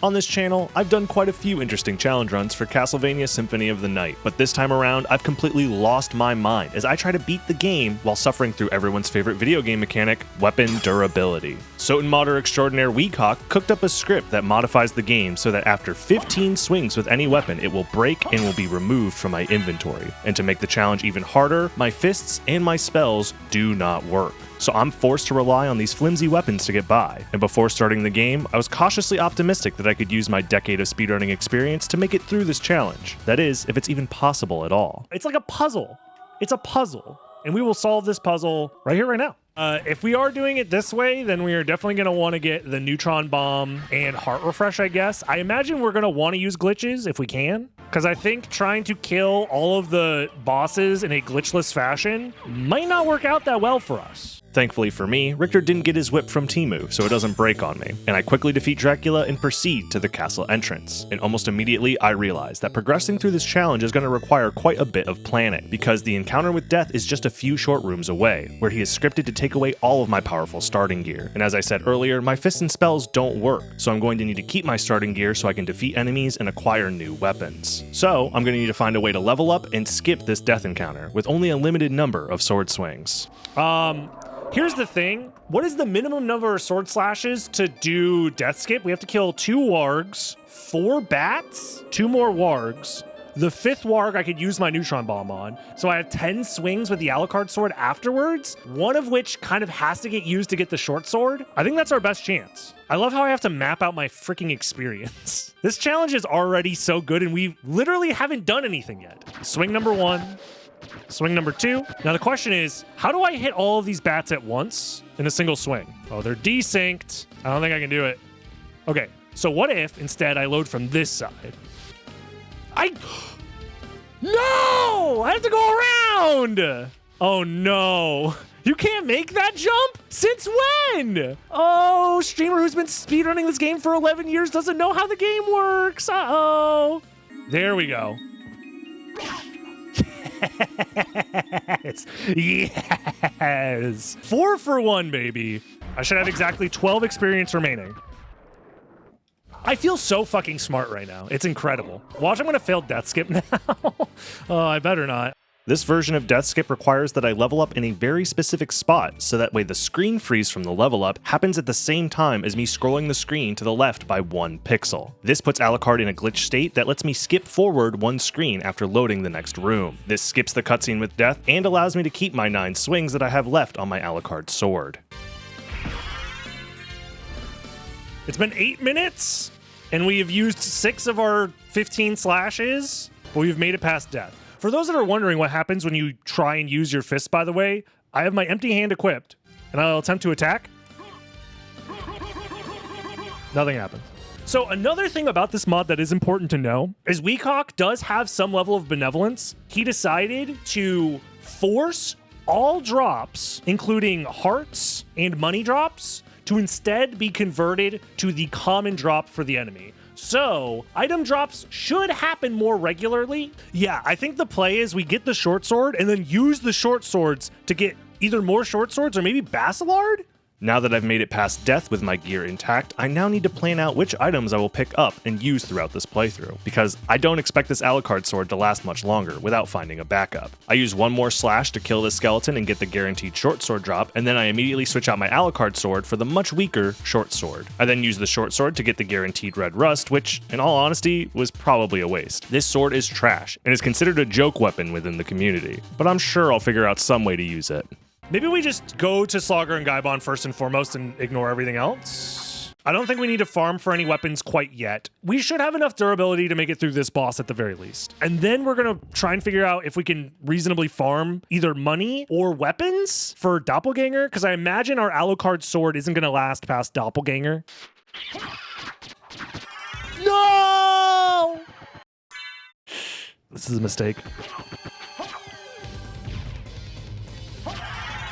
On this channel, I've done quite a few interesting challenge runs for Castlevania Symphony of the Night, but this time around, I've completely lost my mind as I try to beat the game while suffering through everyone's favorite video game mechanic, weapon durability. SotN modder extraordinaire Weecock cooked up a script that modifies the game so that after 15 swings with any weapon, it will break and will be removed from my inventory. And to make the challenge even harder, my fists and my spells do not work. So I'm forced to rely on these flimsy weapons to get by. And before starting the game, I was cautiously optimistic that I could use my decade of speedrunning experience to make it through this challenge. That is, if it's even possible at all. It's like a puzzle. It's a puzzle. And we will solve this puzzle right here, right now. If we are doing it this way, then we are definitely going to want to get the neutron bomb and heart refresh, I guess. I imagine we're going to want to use glitches if we can, because I think trying to kill all of the bosses in a glitchless fashion might not work out that well for us. Thankfully for me, Richter didn't get his whip from Timu, so it doesn't break on me, and I quickly defeat Dracula and proceed to the castle entrance. And almost immediately, I realize that progressing through this challenge is going to require quite a bit of planning, because the encounter with Death is just a few short rooms away, where he is scripted to take away all of my powerful starting gear. And as I said earlier, my fists and spells don't work, so I'm going to need to keep my starting gear so I can defeat enemies and acquire new weapons. So I'm going to need to find a way to level up and skip this Death encounter, with only a limited number of sword swings. Here's the thing. What is the minimum number of sword slashes to do death skip? We have to kill 2 wargs, 4 bats, 2 more wargs. The 5th warg I could use my neutron bomb on. So I have 10 swings with the Alucard sword afterwards, one of which kind of has to get used to get the short sword. I think that's our best chance. I love how I have to map out my freaking experience. This challenge is already so good and we literally haven't done anything yet. Swing number 1. Swing number 2. Now the question is, how do I hit all of these bats at once in a single swing? Oh, they're desynced. I don't think I can do it. Okay, so what if instead I load from this side? No! I have to go around! Oh no. You can't make that jump? Since when? Oh, streamer who's been speedrunning this game for 11 years doesn't know how the game works. Uh-oh. There we go. Yes. Yes. 4 for 1, baby. I should have exactly 12 experience remaining. I feel so fucking smart right now. It's incredible. Watch, I'm gonna fail death skip now. Oh, I better not. This version of death skip requires that I level up in a very specific spot, so that way the screen freeze from the level up happens at the same time as me scrolling the screen to the left by 1 pixel. This puts Alucard in a glitch state that lets me skip forward 1 screen after loading the next room. This skips the cutscene with death and allows me to keep my 9 swings that I have left on my Alucard sword. It's been 8 minutes, and we have used 6 of our 15 slashes, but we've made it past death. For those that are wondering what happens when you try and use your fists, by the way, I have my empty hand equipped, and I'll attempt to attack. Nothing happens. So another thing about this mod that is important to know is Weecock does have some level of benevolence. He decided to force all drops, including hearts and money drops, to instead be converted to the common drop for the enemy. So, item drops should happen more regularly. Yeah, I think the play is we get the short sword and then use the short swords to get either more short swords or maybe Basilard? Now that I've made it past death with my gear intact, I now need to plan out which items I will pick up and use throughout this playthrough, because I don't expect this Alucard sword to last much longer without finding a backup. I use 1 more slash to kill this skeleton and get the guaranteed short sword drop, and then I immediately switch out my Alucard sword for the much weaker short sword. I then use the short sword to get the guaranteed red rust, which, in all honesty, was probably a waste. This sword is trash, and is considered a joke weapon within the community, but I'm sure I'll figure out some way to use it. Maybe we just go to Slogger and Gaibon first and foremost and ignore everything else. I don't think we need to farm for any weapons quite yet. We should have enough durability to make it through this boss at the very least. And then we're gonna try and figure out if we can reasonably farm either money or weapons for Doppelganger, because I imagine our Alucard sword isn't gonna last past Doppelganger. No! This is a mistake.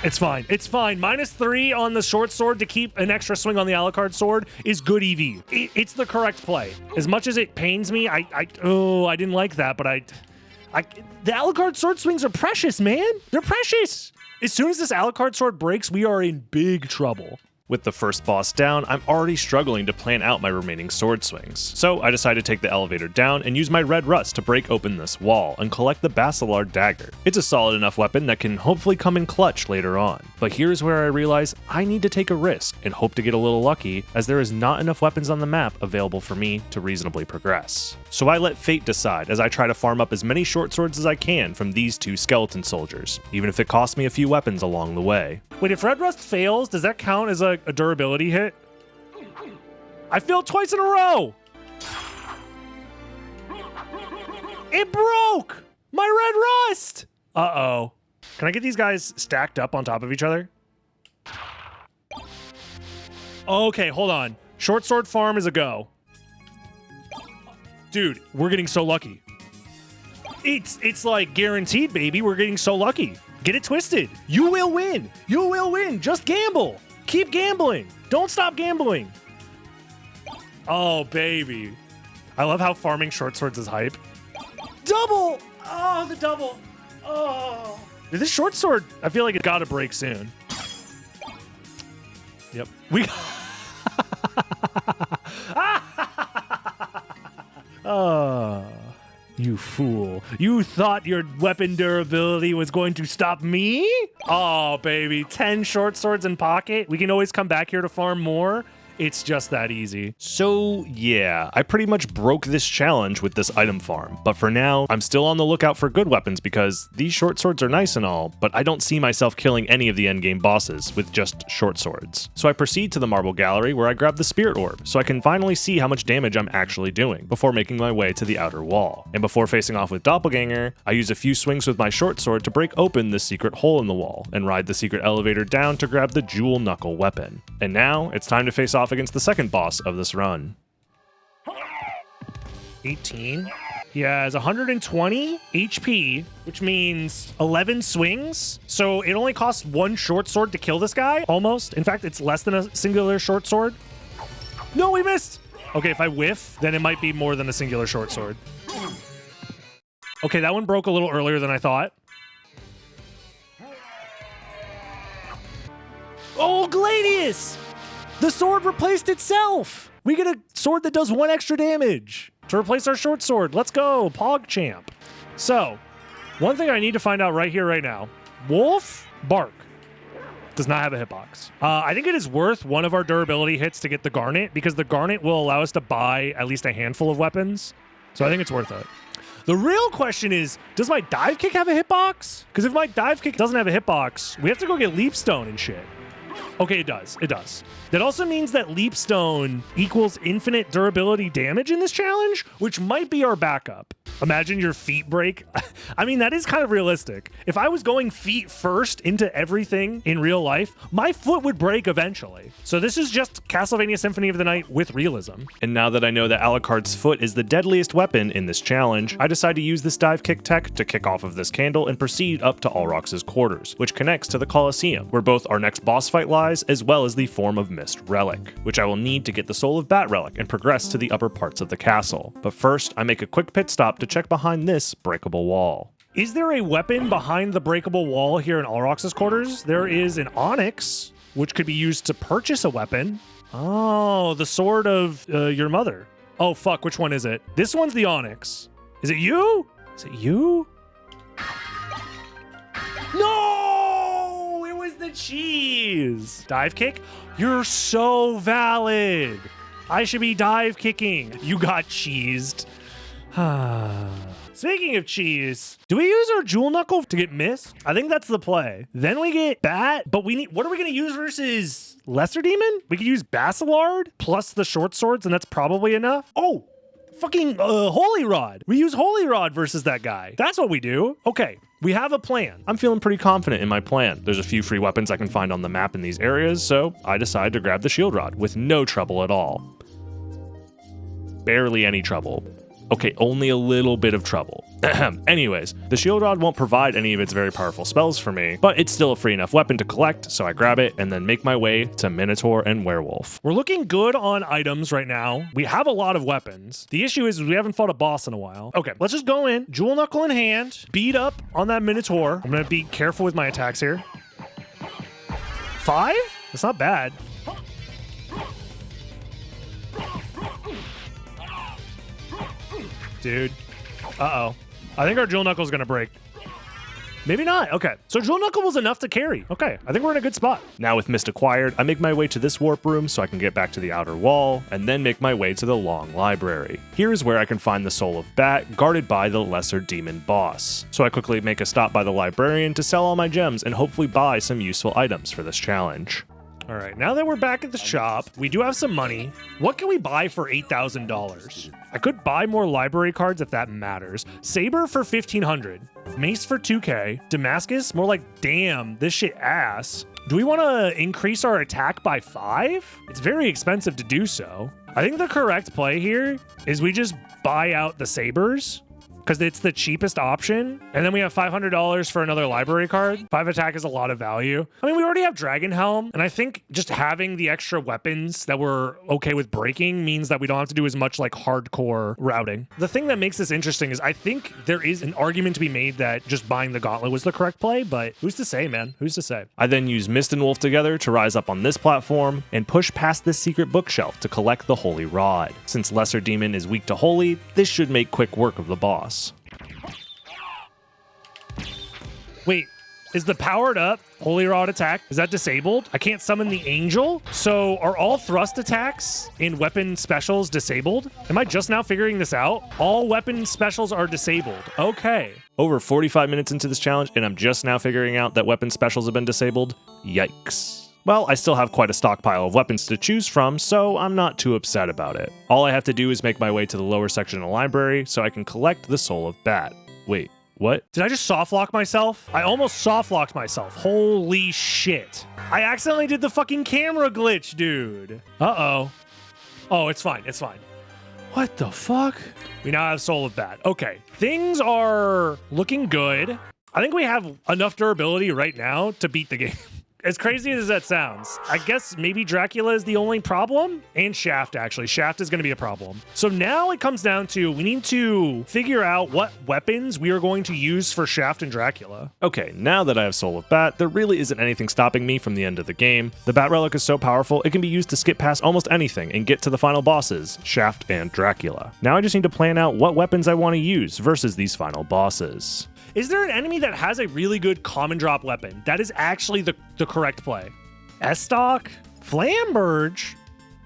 It's fine. It's fine. -3 on the short sword to keep an extra swing on the Alucard sword is good EV. It's the correct play. As much as it pains me, I didn't like that, but the Alucard sword swings are precious, man. They're precious. As soon as this Alucard sword breaks, we are in big trouble. With the first boss down, I'm already struggling to plan out my remaining sword swings. So I decide to take the elevator down and use my red rust to break open this wall and collect the Basilar dagger. It's a solid enough weapon that can hopefully come in clutch later on. But here's where I realize I need to take a risk and hope to get a little lucky, as there is not enough weapons on the map available for me to reasonably progress. So I let fate decide as I try to farm up as many short swords as I can from these two skeleton soldiers, even if it costs me a few weapons along the way. Wait, if red rust fails, does that count as a durability hit? I failed twice in a row! It broke! My red rust! Uh-oh. Can I get these guys stacked up on top of each other? Okay, hold on. Short sword farm is a go. Dude, we're getting so lucky. It's like guaranteed, baby. We're getting so lucky. Get it twisted. You will win. You will win. Just gamble. Keep gambling. Don't stop gambling. Oh, baby. I love how farming short swords is hype. Double! Oh, the double. Oh. Dude, this short sword, I feel like it gotta break soon. Yep. Oh. You fool. You thought your weapon durability was going to stop me? Oh, baby. 10 short swords in pocket. We can always come back here to farm more. It's just that easy. So yeah, I pretty much broke this challenge with this item farm. But for now, I'm still on the lookout for good weapons because these short swords are nice and all, but I don't see myself killing any of the endgame bosses with just short swords. So I proceed to the marble gallery where I grab the spirit orb so I can finally see how much damage I'm actually doing before making my way to the outer wall. And before facing off with Doppelganger, I use a few swings with my short sword to break open the secret hole in the wall and ride the secret elevator down to grab the jewel knuckle weapon. And now it's time to face off against the second boss of this run. 18. He has 120 HP, which means 11 swings. So it only costs one short sword to kill this guy, almost. In fact, it's less than a singular short sword. No, we missed. Okay, if I whiff, then it might be more than a singular short sword. Okay, that one broke a little earlier than I thought. Oh, Gladius! The sword replaced itself! We get a sword that does 1 extra damage to replace our short sword. Let's go, PogChamp. So, one thing I need to find out right here, right now. Wolf Bark does not have a hitbox. I think it is worth one of our durability hits to get the Garnet, because the Garnet will allow us to buy at least a handful of weapons. So I think it's worth it. The real question is, does my dive kick have a hitbox? Because if my dive kick doesn't have a hitbox, we have to go get Leapstone and shit. Okay, it does. It does. That also means that Leapstone equals infinite durability damage in this challenge, which might be our backup. Imagine your feet break. I mean, that is kind of realistic. If I was going feet first into everything in real life, my foot would break eventually. So this is just Castlevania Symphony of the Night with realism. And now that I know that Alucard's foot is the deadliest weapon in this challenge, I decide to use this dive kick tech to kick off of this candle and proceed up to Alrox's quarters, which connects to the Colosseum, where both our next boss fight lies, as well as the Form of Mist relic, which I will need to get the Soul of Bat relic and progress to the upper parts of the castle. But first, I make a quick pit stop to check behind this breakable wall. Is there a weapon behind the breakable wall here in Alrox's quarters? There is an onyx, which could be used to purchase a weapon. Oh, the sword of your mother. Oh, fuck, which one is it? This one's the onyx. Is it you? Is it you? No! It was the cheese. Dive kick? You're so valid. I should be dive kicking. You got cheesed. Speaking of cheese, do we use our jewel knuckle to get missed? I think that's the play. Then we get bat, but we need, what are we gonna use versus Lesser Demon? We could use Basilard plus the short swords, and that's probably enough. Oh, fucking Holy Rod. We use Holy Rod versus that guy. That's what we do. Okay, we have a plan. I'm feeling pretty confident in my plan. There's a few free weapons I can find on the map in these areas, so I decide to grab the shield rod with no trouble at all. Barely any trouble. Okay, only a little bit of trouble. Anyways, the shield rod won't provide any of its very powerful spells for me, but it's still a free enough weapon to collect, so I grab it and then make my way to Minotaur and Werewolf. We're looking good on items right now. We have a lot of weapons. The issue is we haven't fought a boss in a while. Okay, let's just go in, jewel knuckle in hand, beat up on that Minotaur. I'm gonna be careful with my attacks here. 5? That's not bad. dude. Uh-oh. I think our Jewel Knuckle is going to break. Maybe not. Okay. So Jewel Knuckle was enough to carry. Okay. I think we're in a good spot. Now with Mist acquired, I make my way to this warp room so I can get back to the outer wall, and then make my way to the long library. Here is where I can find the Soul of Bat, guarded by the lesser demon boss. So I quickly make a stop by the librarian to sell all my gems and hopefully buy some useful items for this challenge. All right, now that we're back at the shop, we do have some money. What can we buy for $8,000? I could buy more library cards if that matters. Saber for $1,500. Mace for $2K. Damascus, more like, damn, this shit ass. Do we want to increase our attack by 5? It's very expensive to do so. I think the correct play here is we just buy out the sabers, because it's the cheapest option. And then we have $500 for another library card. 5 attack is a lot of value. I mean, we already have Dragon Helm, and I think just having the extra weapons that we're okay with breaking means that we don't have to do as much like hardcore routing. The thing that makes this interesting is I think there is an argument to be made that just buying the gauntlet was the correct play, but who's to say, man? Who's to say? I then use Mist and Wolf together to rise up on this platform and push past this secret bookshelf to collect the Holy Rod. Since Lesser Demon is weak to Holy, this should make quick work of the boss. Wait, is the powered up Holy Rod attack, is that disabled? I can't summon the Angel? So are all thrust attacks in weapon specials disabled? Am I just now figuring this out? All weapon specials are disabled. Okay. Over 45 minutes into this challenge, and I'm just now figuring out that weapon specials have been disabled? Yikes. Well, I still have quite a stockpile of weapons to choose from, so I'm not too upset about it. All I have to do is make my way to the lower section of the library so I can collect the Soul of Bat. Wait. What? Did I just soft lock myself? I almost soft locked myself. Holy shit. I accidentally did the fucking camera glitch, dude. Uh-oh. Oh, it's fine. It's fine. What the fuck? We now have Soul of Bat. Okay. Things are looking good. I think we have enough durability right now to beat the game. As crazy as that sounds, I guess maybe Dracula is the only problem, and Shaft, actually. Shaft is going to be a problem. So now it comes down to, we need to figure out what weapons we are going to use for Shaft and Dracula. Okay, now that I have Soul of Bat, there really isn't anything stopping me from the end of the game. The Bat Relic is so powerful, it can be used to skip past almost anything and get to the final bosses, Shaft and Dracula. Now I just need to plan out what weapons I want to use versus these final bosses. Is there an enemy that has a really good common drop weapon? That is actually the correct play. Estoc? Flamberge?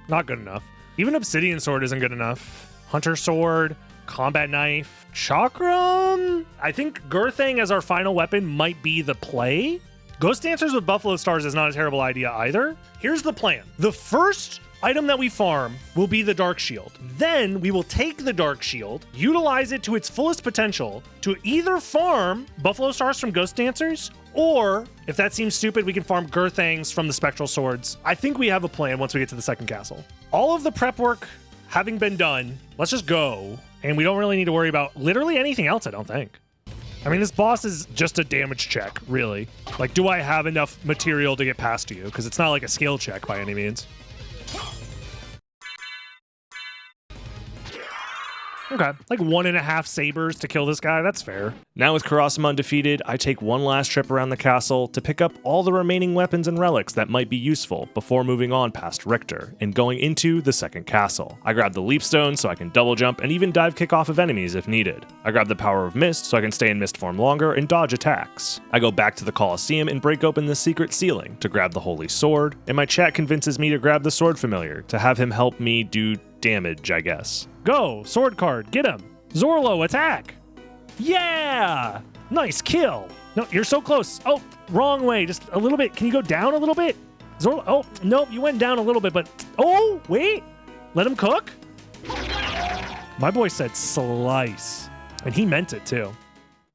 Not good enough. Even Obsidian Sword isn't good enough. Hunter Sword, Combat Knife, Chakram? I think Gurthang as our final weapon might be the play. Ghost Dancers with Buffalo Stars is not a terrible idea either. Here's the plan. The first item that we farm will be the Dark Shield. Then we will take the Dark Shield, utilize it to its fullest potential to either farm Buffalo Stars from Ghost Dancers, or if that seems stupid, we can farm Gurthangs from the Spectral Swords. I think we have a plan once we get to the second castle. All of the prep work having been done, let's just go. And we don't really need to worry about literally anything else, I don't think. I mean, this boss is just a damage check, really. Like, do I have enough material to get past you? Because it's not like a skill check by any means. Okay, like 1.5 sabers to kill this guy, that's fair. Now with Karasamon defeated, I take one last trip around the castle to pick up all the remaining weapons and relics that might be useful before moving on past Richter and going into the second castle. I grab the Leap Stone so I can double jump and even dive kick off of enemies if needed. I grab the Power of Mist so I can stay in mist form longer and dodge attacks. I go back to the Colosseum and break open the secret ceiling to grab the Holy Sword, and my chat convinces me to grab the Sword Familiar to have him help me do damage, I guess. Go! Sword card, get him! Zorlo, attack! Yeah! Nice kill! No, you're so close. Oh, wrong way, just a little bit. Can you go down a little bit? Zorlo, oh, nope, you went down a little bit, but... Oh, wait! Let him cook? My boy said slice. And he meant it, too.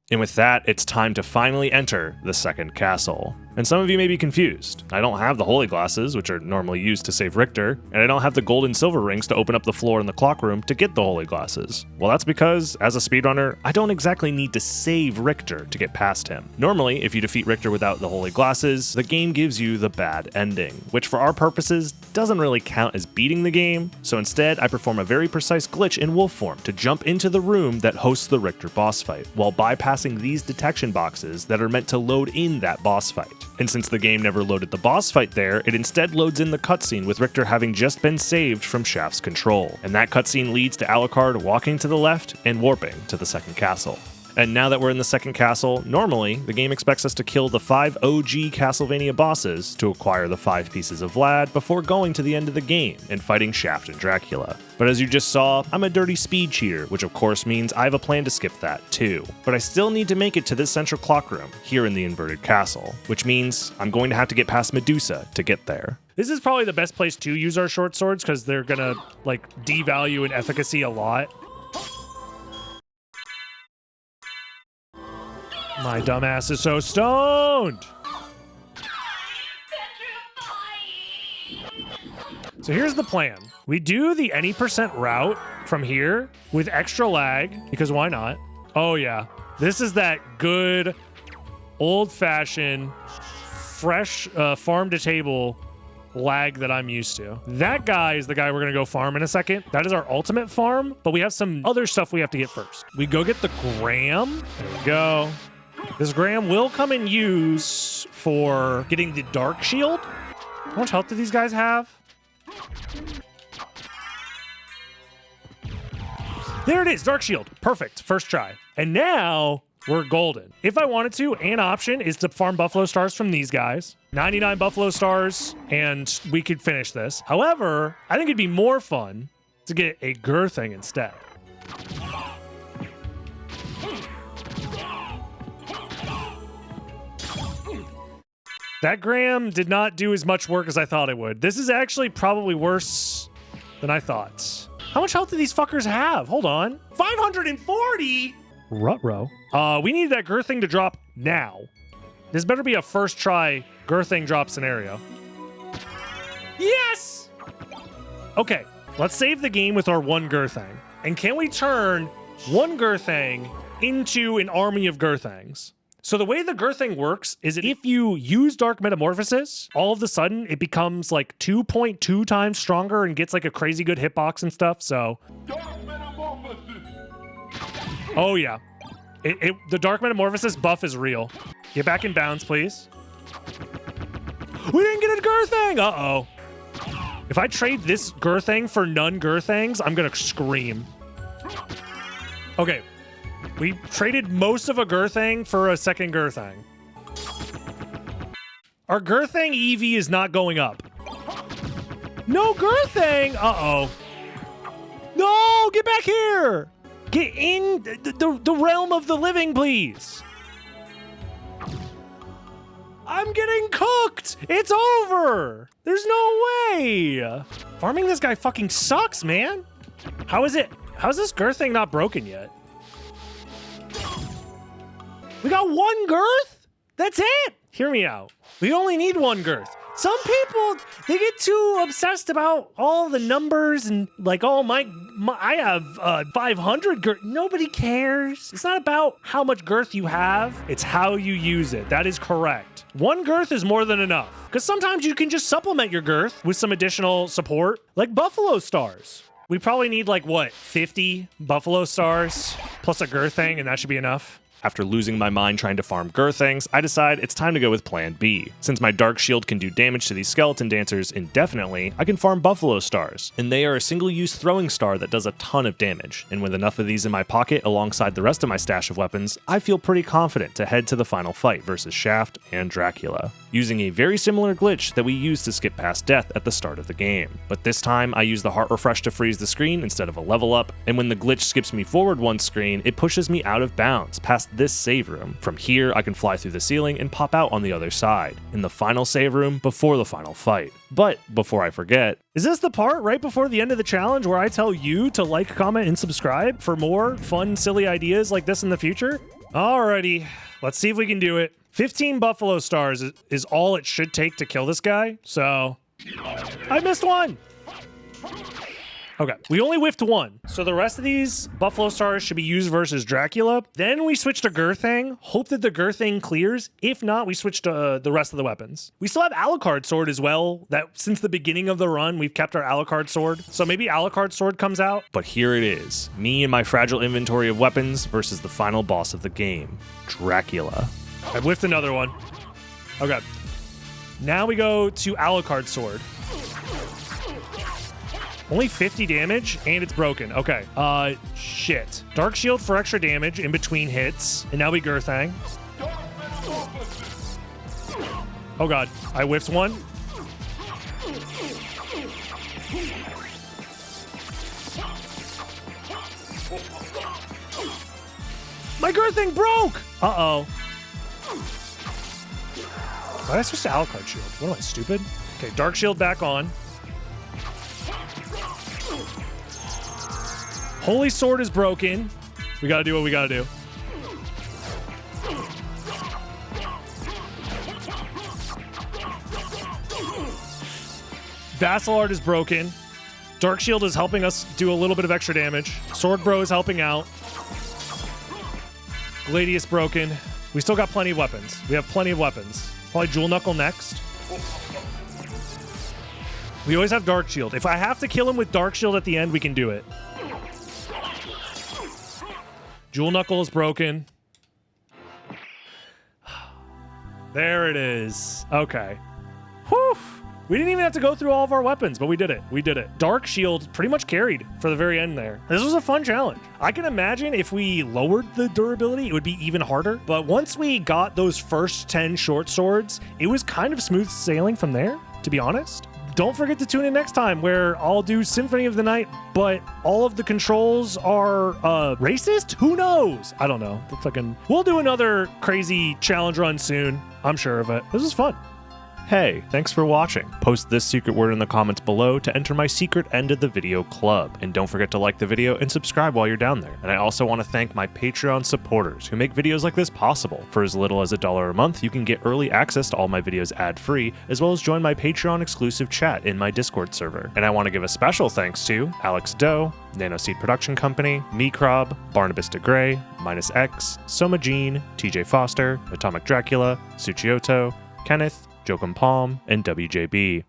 And with that, it's time to finally enter the second castle. And some of you may be confused. I don't have the holy glasses, which are normally used to save Richter, and I don't have the gold and silver rings to open up the floor in the clock room to get the holy glasses. Well, that's because, as a speedrunner, I don't exactly need to save Richter to get past him. Normally, if you defeat Richter without the holy glasses, the game gives you the bad ending, which for our purposes doesn't really count as beating the game, so instead I perform a very precise glitch in wolf form to jump into the room that hosts the Richter boss fight, while bypassing these detection boxes that are meant to load in that boss fight. And since the game never loaded the boss fight there, it instead loads in the cutscene with Richter having just been saved from Shaft's control. And that cutscene leads to Alucard walking to the left and warping to the second castle. And now that we're in the second castle, normally, the game expects us to kill the 5 OG Castlevania bosses to acquire the 5 pieces of Vlad before going to the end of the game and fighting Shaft and Dracula. But as you just saw, I'm a dirty speed cheater, which of course means I have a plan to skip that too. But I still need to make it to this central clock room, here in the inverted castle, which means I'm going to have to get past Medusa to get there. This is probably the best place to use our short swords because they're gonna, like, devalue in efficacy a lot. My dumbass is so stoned! So here's the plan. We do the any % route from here with extra lag, because why not? Oh yeah, this is that good, old-fashioned, fresh farm-to-table lag that I'm used to. That guy is the guy we're gonna go farm in a second. That is our ultimate farm, but we have some other stuff we have to get first. We go get the Gram. There we go. This Gram will come in use for getting the Dark Shield. How much health do these guys have? There it is, Dark Shield. Perfect, first try. And now we're golden. If I wanted to, an option is to farm Buffalo Stars from these guys. 99 Buffalo Stars, and we could finish this. However, I think it'd be more fun to get a Girthing instead. That Gram did not do as much work as I thought it would. This is actually probably worse than I thought. How much health do these fuckers have? Hold on. 540? Ruh-roh. We need that Girthing to drop now. This better be a first try Girthing drop scenario. Yes! Okay, let's save the game with our one Girthing. And can we turn one Girthing into an army of Girthings? So the way the Girthing works is that if you use Dark Metamorphosis, all of a sudden it becomes like 2.2 times stronger and gets like a crazy good hitbox and stuff, so... Dark Metamorphosis! Oh yeah. The Dark Metamorphosis buff is real. Get back in bounds, please. We didn't get a Girthing! Uh-oh. If I trade this Girthing for none Girthings, I'm gonna scream. Okay. We traded most of a Girthing for a second Girthing. Our Girthing EV is not going up. No Girthing! Uh-oh. No! Get back here! Get in the realm of the living, please! I'm getting cooked! It's over! There's no way! Farming this guy fucking sucks, man! How is this Girthing not broken yet? We got one girth? That's it! Hear me out. We only need one girth. Some people, they get too obsessed about all the numbers and like, oh, I have 500 girth. Nobody cares. It's not about how much girth you have. It's how you use it. That is correct. One girth is more than enough. Because sometimes you can just supplement your girth with some additional support, like Buffalo Stars. We probably need like, what, 50 Buffalo Stars plus a Girthing, and that should be enough. After losing my mind trying to farm Girthings, I decide it's time to go with Plan B. Since my Dark Shield can do damage to these skeleton dancers indefinitely, I can farm Buffalo Stars, and they are a single-use throwing star that does a ton of damage, and with enough of these in my pocket alongside the rest of my stash of weapons, I feel pretty confident to head to the final fight versus Shaft and Dracula, using a very similar glitch that we used to skip past death at the start of the game. But this time, I use the Heart Refresh to freeze the screen instead of a level up, and when the glitch skips me forward one screen, it pushes me out of bounds, past this save room. From here, I can fly through the ceiling and pop out on the other side, in the final save room before the final fight. But before I forget, is this the part right before the end of the challenge where I tell you to like, comment, and subscribe for more fun, silly ideas like this in the future? Alrighty, let's see if we can do it. 15 Buffalo Stars is all it should take to kill this guy, so I missed one. Okay, we only whiffed one. So the rest of these Buffalo Stars should be used versus Dracula. Then we switch to Girthing, hope that the Girthing clears. If not, we switch to the rest of the weapons. We still have Alucard Sword as well. That since the beginning of the run, we've kept our Alucard Sword. So maybe Alucard Sword comes out. But here it is, me and my fragile inventory of weapons versus the final boss of the game, Dracula. I whiffed another one. Okay. Now we go to Alucard Sword. Only 50 damage, and it's broken. Okay. Shit. Dark Shield for extra damage in between hits. And now we Girthang. Oh god. I whiffed one. My Girthang broke! Uh-oh. Why did I switch to Alucard Shield? What am I, stupid? Okay, Dark Shield back on. Holy Sword is broken. We gotta do what we gotta do. Vassalard is broken. Dark Shield is helping us do a little bit of extra damage. Sword Bro is helping out. Gladius broken. We still got plenty of weapons. We have plenty of weapons. Probably Jewel Knuckle next. We always have Dark Shield. If I have to kill him with Dark Shield at the end, we can do it. Jewel Knuckle is broken. There it is. Okay. Whew. We didn't even have to go through all of our weapons, but we did it. We did it. Dark Shield pretty much carried for the very end there. This was a fun challenge. I can imagine if we lowered the durability, it would be even harder. But once we got those first 10 short swords, it was kind of smooth sailing from there, to be honest. Don't forget to tune in next time where I'll do Symphony of the Night, but all of the controls are racist? Who knows? I don't know. We'll do another crazy challenge run soon. I'm sure of it. This was fun. Hey, thanks for watching. Post this secret word in the comments below to enter my secret end of the video club. And don't forget to like the video and subscribe while you're down there. And I also want to thank my Patreon supporters who make videos like this possible. For as little as $1 a month, you can get early access to all my videos ad-free, as well as join my Patreon exclusive chat in my Discord server. And I want to give a special thanks to Alex Doe, Nanoseed Production Company, Microb, Barnabas DeGray, Minus X, Soma Jean, TJ Foster, Atomic Dracula, Suchioto, Kenneth, Jokum Palm, and WJB.